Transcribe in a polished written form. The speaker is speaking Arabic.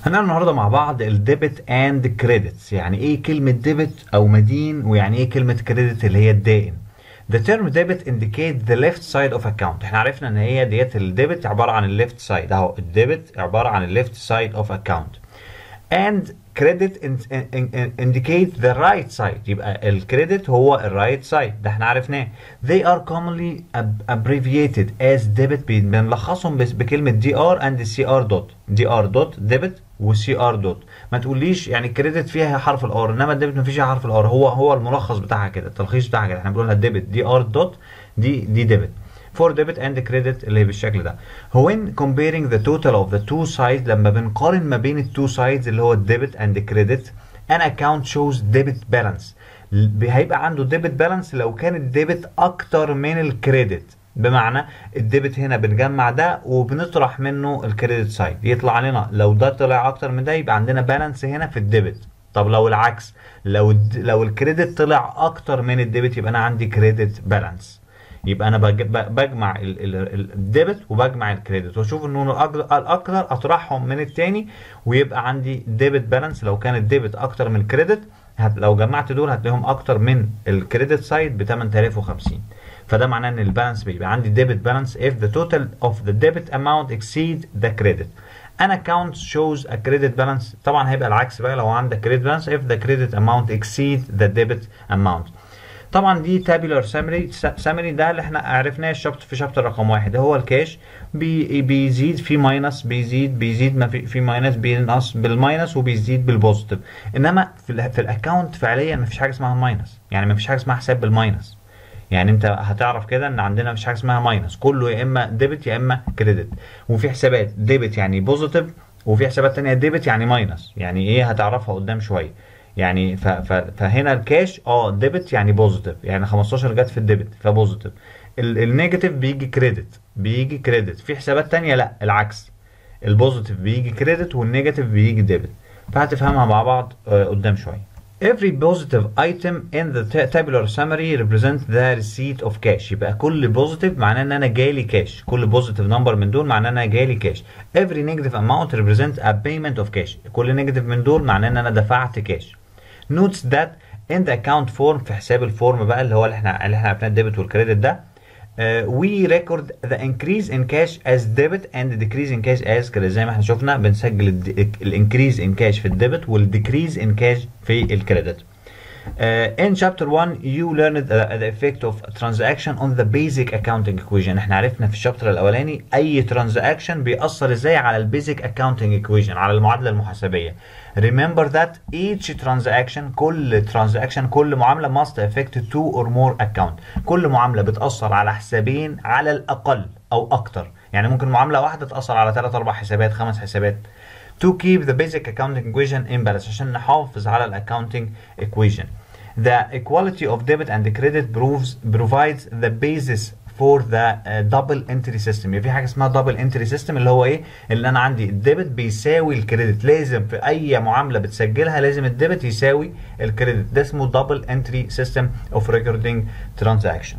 هنعمل النهارده مع بعض الديبت اند كريدتس. يعني ايه كلمة ديبت او مدين، ويعني ايه كلمة كريدت اللي هي الدائن. The term debit indicates the left side of account. احنا عرفنا ان هي ديت الديبت عبارة عن الليفت سايد اهو، الديبت عبارة عن الليفت سايد of account. And credit indicate the right side. يبقى الكريدت هو الرايت سايد، ده احنا عرفناه. They are commonly abbreviated as debit. بنلخصهم بكلمة DR and CR dot. DR dot debit و CR dot. ما تقوليش يعني الكريدت فيها حرف الار، انما الديبت ما فيش حرف الار. هو الملخص بتاعها كده، التلخيص بتاعها كده. احنا بنقولها ديبت DR dot، دي ديبت. for debit and credit اللي هي بالشكل ده. when comparing the total of the two sides، لما بنقارن ما بين التو sides اللي هو الديبت and credit، an account shows debit balance. هيبقى عنده debit balance لو كان الديبت اكتر من الكريدت. بمعنى الديبت هنا بنجمع ده وبنطرح منه الكريدت سايد، يطلع لنا لو ده طلع اكتر من ده يبقى عندنا بالانس هنا في الديبت. طب لو العكس، لو الكريدت طلع اكتر من الديبت يبقى انا عندي كريدت بالانس. يبقى انا بجمع الديبت وبجمع الكريدت واشوف انه الاكثر اطرحهم من الثاني ويبقى عندي ديبت بالانس. لو كان الديبت اكتر من الكريدت، لو جمعت دول هتلاقيهم اكتر من الكريدت سايد ب 8050. فده معناه ان البالانس بيبقى عندي ديبت بالانس if the total of the debit amount exceed the credit. An account shows a credit balance. طبعا هيبقى العكس بقى لو عندك credit balance if the credit amount exceed the debit amount. طبعا دي تابيلر سامري ده اللي احنا عرفناه في شابتر رقم 1. هو الكاش بيزيد في ماينس، بيزيد ما في ماينس، بينقص بالماينس وبيزيد بالبوزيتيف. انما في الاكونت فعليا ما فيش حاجه اسمها ماينس، يعني ما فيش حاجه اسمها حساب بالماينس. يعني انت هتعرف كده ان عندنا مفيش حاجه اسمها ماينس، كله يا اما ديبت يا اما كريدت. وفي حسابات ديبت يعني بوزيتيف، وفي حسابات تانية ديبت يعني ماينس. يعني ايه هتعرفها قدام شويه. يعني فهنا الكاش ديبت يعني بوزيتيف، يعني 15 جت في الديبت فبوزيتيف. النيجاتيف بيجي كريدت. في حسابات تانية لا العكس، البوزيتيف بيجي كريدت والنيجاتيف بيجي ديبت. فهتفهمها مع بعض قدام شويه. Every positive item in the tabular summary represents the receipt of cash. يبقى كل positive معناه ان انا جالي كاش، كل positive number من دول معناه ان انا جالي كاش. Every negative amount represents a payment of cash. كل negative من دول معناه ان انا دفعت كاش. Notes that in the account form، في حساب الفورم بقى اللي هو اللي احنا عرفناه الديبت والكريدت ده. we record the increase in cash as debit and the decrease in cash as credit. زي ما احنا شفنا بنسجل الانكريز in cash في الديبت والديكريز in cash في الكريدت. In chapter 1 you learned the effect of transaction on the basic accounting equation. احنا عرفنا في الشابتر الاولاني اي transaction بيأثر ازاي على البيزك accounting equation، على المعادلة المحاسبية. Remember that each transaction، كل معاملة must affect two or more account. كل معاملة بتأثر على حسابين على الأقل أو أكتر. يعني ممكن معاملة واحدة تأثر على 3 4 حسابات 5 حسابات. To keep the basic accounting equation in balance، عشان نحافظ على الaccounting equation. The equality of debit and credit provides the basis for the double entry system. يعني في حاجه اسمها double entry system اللي هو ايه؟ اللي انا عندي الديبت بيساوي الكريدت. لازم في اي معامله بتسجلها لازم الديبت يساوي الكريدت. ده اسمه double entry system of recording transaction.